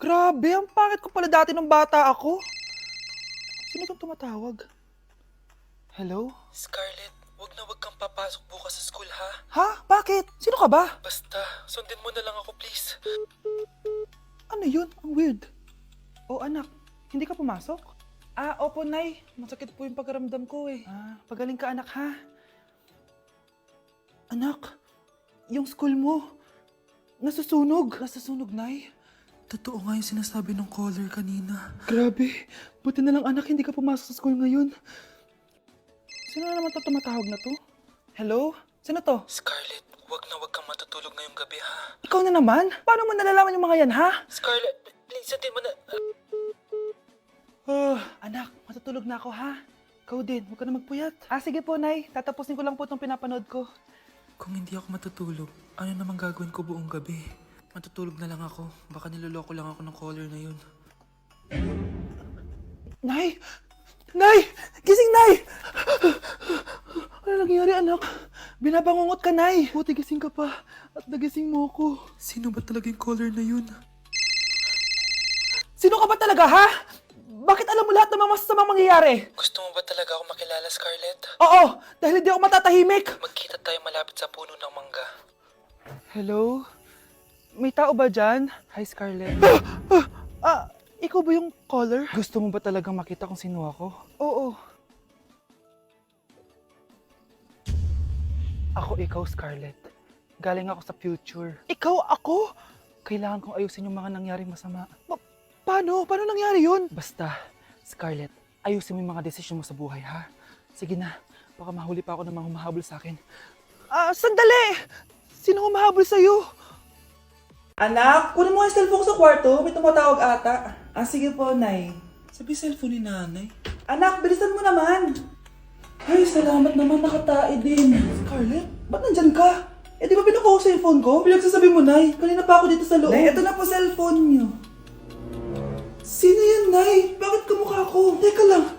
Grabe, ang pangit ko pala dati nung bata ako. Sino itong tumatawag? Hello? Scarlett, wag kang papasok bukas sa school ha. Ha? Bakit? Sino ka ba? Basta, sundin mo na lang ako please. Ano yun? Ang weird. Oh anak, hindi ka pumasok? Opo Nay. Masakit po yung pagkaramdam ko eh. Pagaling ka anak ha? Anak, yung school mo, nasusunog. Nasusunog, Nay? Totoo nga yung sinasabi ng caller kanina. Grabe. Buti na lang anak, hindi ka pumasok sa school ngayon. Sino na naman tumatawag na to? Hello? Sino to? Scarlett, wag kang matutulog ngayong gabi ha. Ikaw na naman? Paano mo nalalaman yung mga yan, ha? Scarlett, please sundin mo na. Anak, matutulog na ako, ha? Ikaw din, huwag ka na magpuyat. Sige po, Nay. Tatapusin ko lang po itong pinapanood ko. Kung hindi ako matutulog, ano namang gagawin ko buong gabi? Matutulog na lang ako. Baka niloloko lang ako ng caller na yun. Nay! Nay! Gising, Nay! Ano nangyari, anak? Binabangungot ka, Nay. Buti gising ka pa. At nagising mo ko. Sino ba talaga yung caller na yun? Sino ka ba talaga, ha? Bakit alam mo lahat ng mga masasamang mangyayari? Gusto mo ba talaga ako makilala, Scarlett? Oo, dahil hindi ako matatahimik. Magkita tayo malapit sa puno ng mangga. Hello? May tao ba dyan? Hi, Scarlett. Ikaw ba yung caller? Gusto mo ba talagang makita kung sino ako? Oo. Ako ikaw, Scarlett. Galing ako sa future. Ikaw ako? Kailangan kong ayusin yung mga nangyaring masama. Paano? Paano nangyari yun? Basta, Scarlett, ayusin mo yung mga desisyon mo sa buhay, ha? Sige na, baka mahuli pa ako ng mga humahabol sa akin. Sandali! Sino humahabol sa'yo? Anak, kunin mo ang cellphone sa kwarto. May tumatawag ata. Sige po, Nay. Sabi cellphone ni nanay. Anak, bilisan mo naman. Ay, salamat naman. Nakatae din. Scarlett, ba't nandyan ka? Di ba pinukuha ko sa cellphone ko? Pinagsasabi mo, Nay. Kanina pa ako dito sa loob. Nay, eto na po cellphone niyo. Sino yan, Nay? Bakit kamukha ko? Teka lang.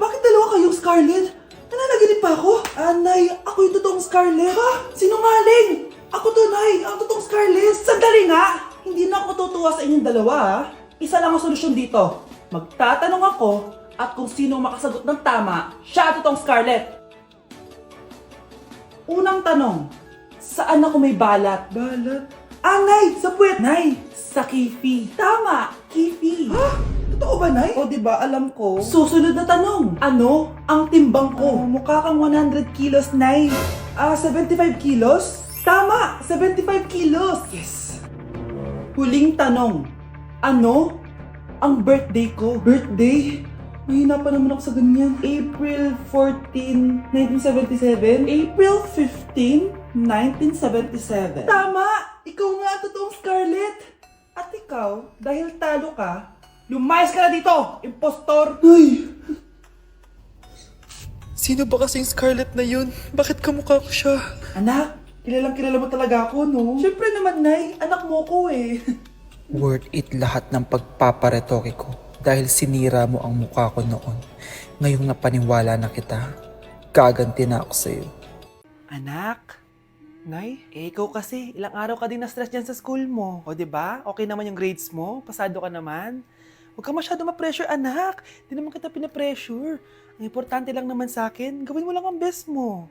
Bakit dalawa kayong Scarlett? Nananaginip pa ako? Nay, ako yung totoong Scarlett. Ha? Sinungaling! Ako to, Nay. Ang totoong Scarlett. Sandali nga! Hindi na ako tutuwa sa inyong dalawa, ha? Isa lang ang solusyon dito. Magtatanong ako at kung sino makasagot ng tama, siya ang totoong Scarlett. Unang tanong, saan ako may balat? Balat? Nay! Sa puwet! Nay! Sa kifi. Tama! Kifi. Ha? Totoo ba, Nay? O, diba? Alam ko. Susunod na tanong. Ano ang timbang ko? Mukha kang 100 kilos, Nay. 75 kilos? Tama! 75 kilos! Yes! Huling tanong. Ano ang birthday ko? Birthday? Mahina pa naman ako sa ganyan. April 14, 1977? April 15, 1977. Tama! Ikaw nga ang totoong Scarlett! At ikaw, dahil talo ka, lumayas ka na dito! Impostor! Ay! Sino ba kasing Scarlett na yun? Bakit kamukha ko siya? Anak, kilalang kilala mo talaga ako, no? Siyempre naman, Nay. Anak mo ko eh. Worth it lahat ng pagpaparetoke ko dahil sinira mo ang mukha ko noon. Ngayong napaniwala na kita, gaganti na ako sa'yo. Anak? Nay? Ikaw kasi, ilang araw ka din na-stress dyan sa school mo. O, diba? Okay naman yung grades mo? Pasado ka naman? Huwag ka masyado ma-pressure, anak. Di naman kita pina-pressure. Ang importante lang naman sa akin, gawin mo lang ang best mo.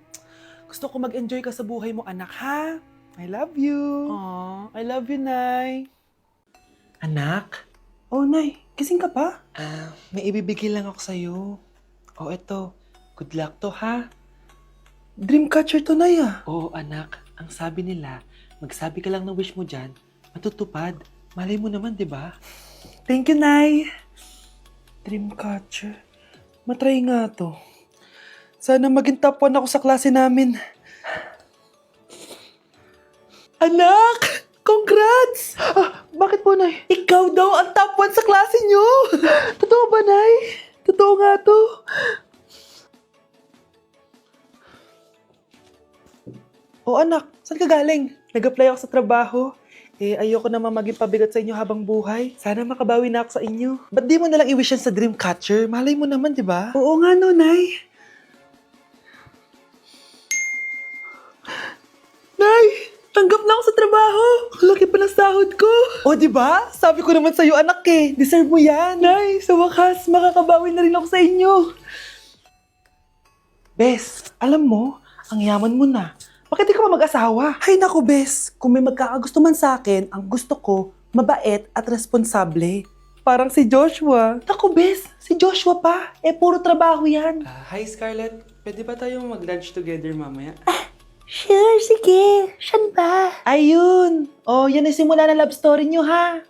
Gusto ko mag-enjoy ka sa buhay mo, anak, ha? I love you. Aww, I love you, Nay. Anak? Oh, Nay, gising ka pa? May ibibigay lang ako sa'yo. Oh, eto. Good luck to, ha? Dreamcatcher to, Nay, ah. Oo, anak. Ang sabi nila, magsabi ka lang ng wish mo dyan, matutupad. Malay mo naman, di ba? Thank you, Nay. Dreamcatcher. Matry nga to. Sana maging top 1 ako sa klase namin. Anak! Congrats! Bakit po, Nay? Ikaw daw ang top 1 sa klase niyo! Totoo ba, Nay? Totoo nga to. O anak, saan ka galing? Nag-apply ako sa trabaho. Ayoko naman maging pabigat sa inyo habang buhay. Sana makabawi na ako sa inyo. Ba't di mo nalang i-wish yan sa Dreamcatcher? Malay mo naman, di ba? Oo nga no, Nay. Nay! Tanggap na ako sa trabaho. Ang laki pa ng sahod ko. O, di ba? Sabi ko naman sa'yo, anak eh. Deserve mo yan. Nay, sa wakas, makakabawi na rin ako sa inyo. Bes, alam mo, ang yaman mo na. Bakit di ka pa mag-asawa? Ay naku, Bes. Kung may magkakagusto man sa akin, ang gusto ko, mabait at responsable. Parang si Joshua. Naku, Bes, si Joshua pa. Eh, puro trabaho yan. Hi Scarlett, pwede ba tayong mag-lunch together mamaya? Sure, sige. Saan ba? Ayun. Oh, yan ay simula ng love story nyo, ha?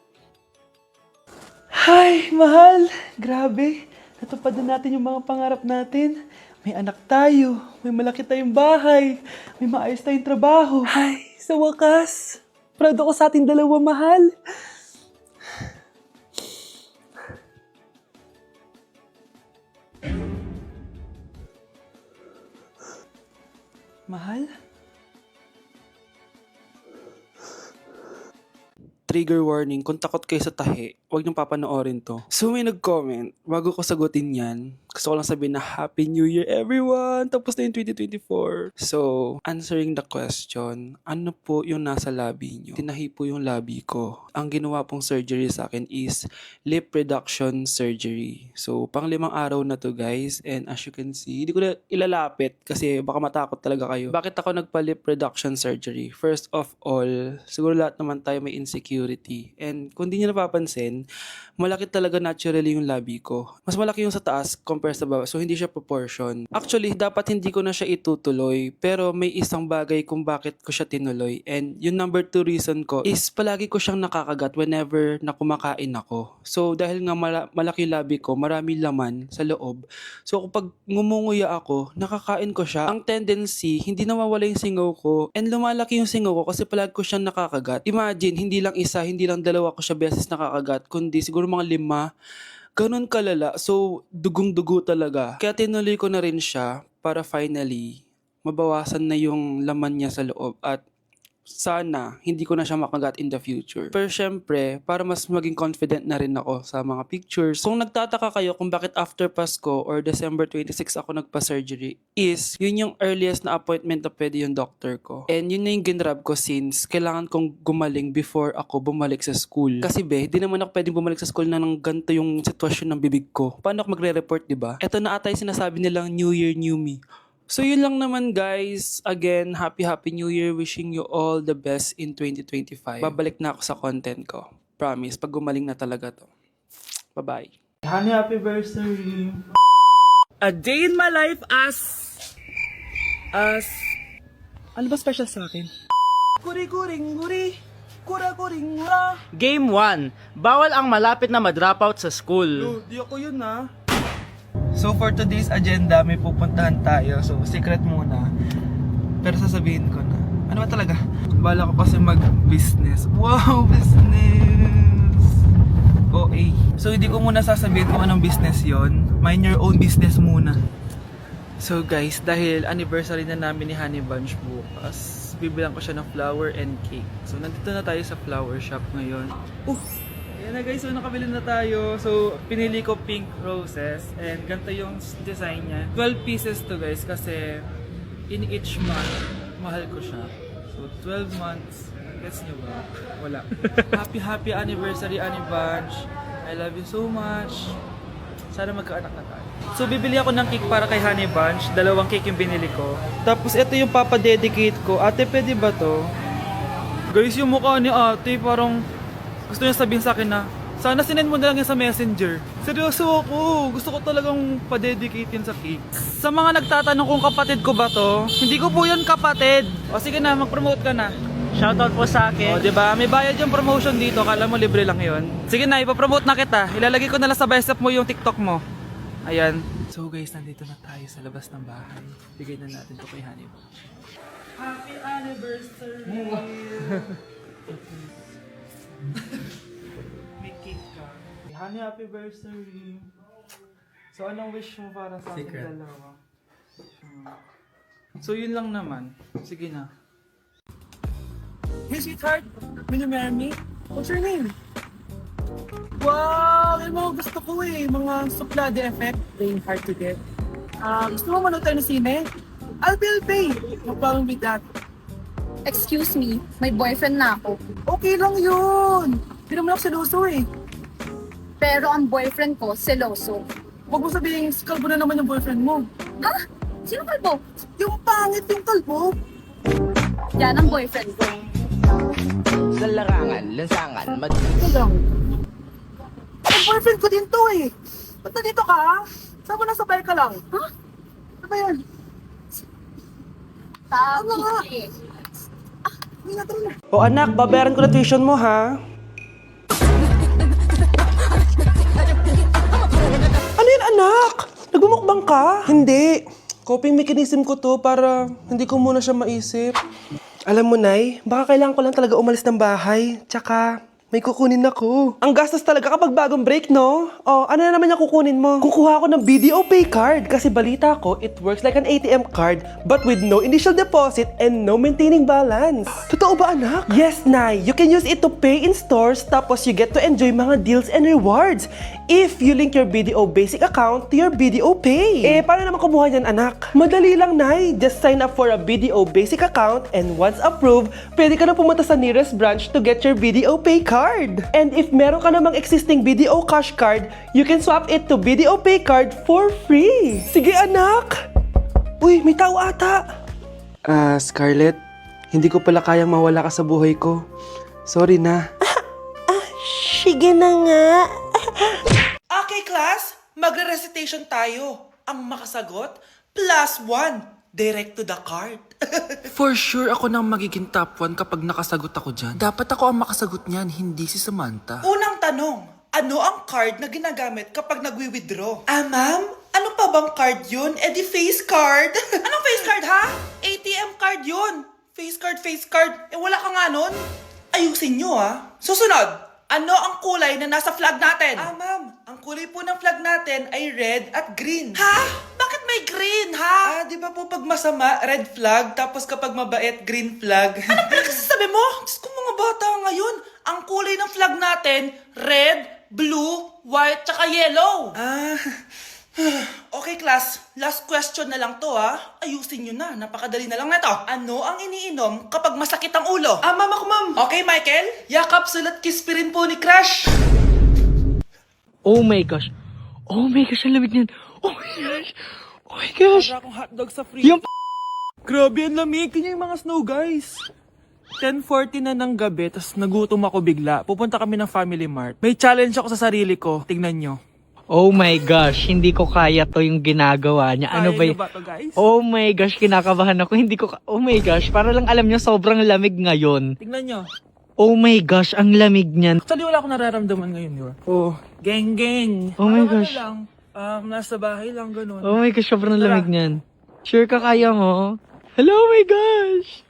Ay, mahal. Grabe. Natupad na natin yung mga pangarap natin. May anak tayo. May malaki tayong bahay. May maayos tayong trabaho. Ay, sa wakas. Proud ako sa ating dalawa, mahal. Mahal? Trigger warning, kung takot kayo sa tahi, huwag niyong papanoorin to. So may nag-comment, bago ko sagutin yan, gusto ko lang sabihin na Happy New Year everyone! Tapos na yung 2024. So, answering the question, ano po yung nasa labi niyo? Tinahi po yung labi ko. Ang ginawa pong surgery sa akin is lip reduction surgery. So, pang 5 araw na to guys, and as you can see, hindi ko na ilalapit kasi baka matakot talaga kayo. Bakit ako nagpa-lip reduction surgery? First of all, siguro lahat naman tayo may insecurity. And kung di niyo napapansin, malaki talaga naturally yung labi ko. Mas malaki yung sa taas compare sa baba. So, hindi siya proportion. Actually, dapat hindi ko na siya itutuloy. Pero may isang bagay kung bakit ko siya tinuloy. And yung number 2 reason ko is palagi ko siyang nakakagat whenever na kumakain ako. So, dahil nga malaki yung labi ko, marami laman sa loob. So, kapag ngumunguya ako, nakakain ko siya. Ang tendency, hindi nawawala yung singaw ko. And lumalaki yung singaw ko kasi palagi ko siyang nakakagat. Imagine, hindi lang isa, hindi lang dalawa ko siya beses nakakagat, kundi siguro mga 5. Ganun kalala. So, dugong-dugo talaga. Kaya tinuloy ko na rin siya para finally mabawasan na yung laman niya sa loob at sana hindi ko na siya makagat in the future. Pero syempre, para mas maging confident na rin ako sa mga pictures. Kung nagtataka kayo kung bakit after Pasko or December 26 ako nagpa-surgery, is yun yung earliest na appointment na pwede yung doctor ko. And yun na yung ginrab ko since kailangan kong gumaling before ako bumalik sa school. Kasi di naman ako pwedeng bumalik sa school na nang ganito yung sitwasyon ng bibig ko. Paano ako magre-report, diba? Ito na atay sinasabi nilang New Year, New Me. So yun lang naman guys. Again, happy New Year. Wishing you all the best in 2025. Babalik na ako sa content ko. Promise, pag gumaling na talaga to. Bye-bye. Honey, happy anniversary. A day in my life as... Ano ba special sa akin? Guri. Kura-kuring mura. Game 1. Bawal ang malapit na ma-dropout sa school. Di ako yun ha. So for today's agenda, may pupuntahan tayo. So secret muna. Pero sasabihin ko na. Ano ba talaga? Bala ko kasi mag-business. Wow, business! OA. So hindi ko muna sasabihin kung anong business yon. Mind your own business muna. So guys, dahil anniversary na namin ni Honey Bunch bukas, bibilang ko siya ng flower and cake. So nandito na tayo sa flower shop ngayon. Ayan na guys, so nakabili na tayo. So pinili ko pink roses and ganito yung design niya. 12 pieces to guys kasi in each month, mahal ko siya. So 12 months, gets nyo ba? Wala. Happy anniversary Honey Bunch. I love you so much. Sana magkaanak na tayo. So bibili ako ng cake para kay Honey Bunch. 2 cake yung binili ko. Tapos ito yung papadedicate ko. Ate, pwede ba to? Guys, yung mukha ni ate parang gusto niya sabihin sa akin na sana sinend mo na lang yan sa messenger. Seryoso ako. Gusto ko talagang pa-dedicate yun sa cake. Sa mga nagtatanong kung kapatid ko ba to, hindi ko po yun kapatid. O sige na, mag-promote ka na. Shoutout po sa O akin. diba, may bayad yung promotion dito. Kala mo libre lang yun. Sige na, ipapromote na kita. Ilalagay ko na lang sa bicep mo yung TikTok mo. Ayan. So guys, nandito na tayo sa labas ng bahay. Bigay na natin to kay Honey Bunch. Happy anniversary! May cake ka. Honey, happy anniversary. So, anong wish mo para sa ating dalawa? So, yun lang naman. Sige na. Hey, sweetheart! Will you marry me? What's your name? Wow! Yung mga gusto ko mga suplade effect. Playing hard to get. Gusto mo manood tayo ng sine? I'll pay. No problem with that. Excuse me, may boyfriend na ako. Okay lang yun. Hindi naman ako seloso eh. Pero ang boyfriend ko, seloso. Huwag mo sabihin, kalbo na naman yung boyfriend mo. Ha? Sino kalbo? Yung pangit yung kalbo. Yan ang boyfriend ko. Sa larangan, lansangan, Ito lang. Ang boyfriend ko din to eh. Ba't nandito ka? Saan mo nasabay ka lang? Ha? Ano ba yan? Ano nga? Hindi na na. O anak, babayaran ko na tuition mo ha. Ano yan anak? Nagmumukbang ka? Hindi. Coping mechanism ko to para hindi ko muna siya maisip. Alam mo, Nay, baka kailangan ko lang talaga umalis ng bahay. Tsaka, may kukunin ako. Ang gastos talaga kapag bagong break, no? Oh, ano na naman yung kukunin mo? Kukuha ako ng BDO Pay card kasi balita ko, it works like an ATM card but with no initial deposit and no maintaining balance. Totoo ba, anak? Yes, Nay. You can use it to pay in stores tapos you get to enjoy mga deals and rewards if you link your BDO Basic account to your BDO Pay. Eh, paano naman kumuha yan, anak? Madali lang, Nay. Just sign up for a BDO Basic account and once approved, pwede ka na pumunta sa nearest branch to get your BDO Pay card. And if meron ka namang existing BDO Cash card, you can swap it to BDO Pay card for free. Sige, anak! Uy, may tao ata! Scarlett, hindi ko pala kayang mawala ka sa buhay ko. Sorry na. Sige na nga. Okay, class. Magre-recitation tayo. Ang makasagot, +1. Direct to the card. For sure ako nang magiging top 1 kapag nakasagot ako dyan. Dapat ako ang makasagot niyan, hindi si Samantha. Unang tanong, ano ang card na ginagamit kapag nagwi-withdraw? Ma'am? Ano pa bang card yun? Eh di face card. Anong face card, ha? ATM card yun. Face card. Eh wala ka nga nun. Ayusin nyo, ha? Susunod, ano ang kulay na nasa flag natin? Ma'am, ang kulay po ng flag natin ay red at green. Ha? Bakit may green, ha? Di ba po pag masama, red flag, tapos kapag mabait, green flag? Anong pinagsasabi mo? Diyos ko mga bata ngayon, ang kulay ng flag natin, red, blue, white, tsaka yellow. Okay, class. Last question na lang to, ha? Ayusin nyo na. Napakadali na lang na to. Ano ang iniinom kapag masakit ang ulo? Ma'am ako, ma'am. Okay, Michael? Yakap, sulat, kiss pa rin po ni Crush. Oh my gosh. Oh my gosh, ang lamig niyan. Oh my gosh. Oh my gosh. Para akong hotdog sa free. Yung Grabe, ang lamig. Tingnan yung mga snow, guys. 10:40 na ng gabi, tapos nagutom ako bigla. Pupunta kami ng Family Mart. May challenge ako sa sarili ko. Tingnan nyo. Oh my gosh, hindi ko kaya to yung ginagawa niya. Ano ba Kaya nyo yun? ba to, guys? Oh my gosh, kinakabahan ako. Hindi ko oh my gosh, para lang alam niyo sobrang lamig ngayon. Tingnan nyo. Oh my gosh, ang lamig niyan. Actually, wala akong nararamdaman ngayon, yun. Oh, geng. Oh my Parang gosh. Ano lang, nasa bahay lang, ganun. Oh my gosh, sobrang Tara. lamig niyan. Sure ka kaya mo? Hello, oh my gosh.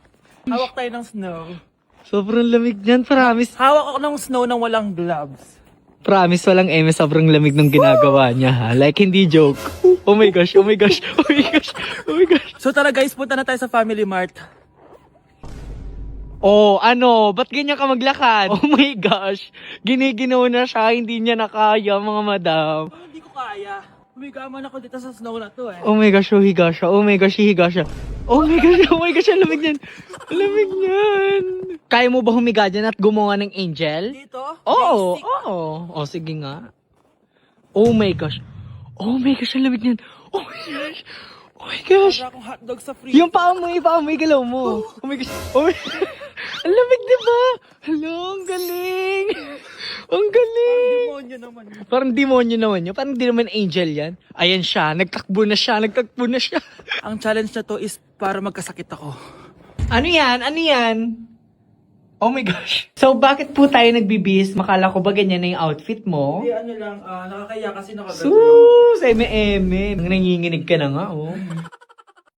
Hawak tayo ng snow. Sobrang lamig niyan, promise. Hawak ako ng snow nang walang gloves. Promise, walang eme, sobrang lamig ng ginagawa niya ha. Like, hindi joke. Oh my gosh, oh my gosh, oh my gosh, oh my gosh. So tara guys, punta na tayo sa Family Mart. Oh, ano? Ba't ganyan ka maglakad? Oh my gosh. Giniginaw na siya, hindi niya na kaya, mga madam. Oh, hindi ko kaya. Humigaman ako dito sa snow na to eh. Oh my gosh, hihiga siya. Oh my gosh, hihiga siya. Oh my gosh, ang lamig niyan. Ang lamig niyan. Kaya mo ba humiga dyan at gumawa ng angel? Dito? Oo, Basic. oo. Oh, sige nga. Oh my gosh. Oh my gosh, ang lamig niyan. Oh my gosh. Oh my gosh. Para akong hotdog sa free. Yung paamoy, galaw mo. Oh my gosh. Oh my ang lamig, diba? Hello, ang galing. Ang galing. Demonyo naman yun. Parang demonyo naman yun. Parang di naman angel yan. Ayan siya. Nagtakbo na siya. Ang challenge na to is para magkasakit ako. Ano yan? Ano yan? Oh my gosh. So, bakit po tayo nagbibihis? Makala ko ba ganyan na yung outfit mo? Hindi, ano lang, nakakaya kasi nakagano. Sus! Eme-eme. Nanginginig ka na nga, oh.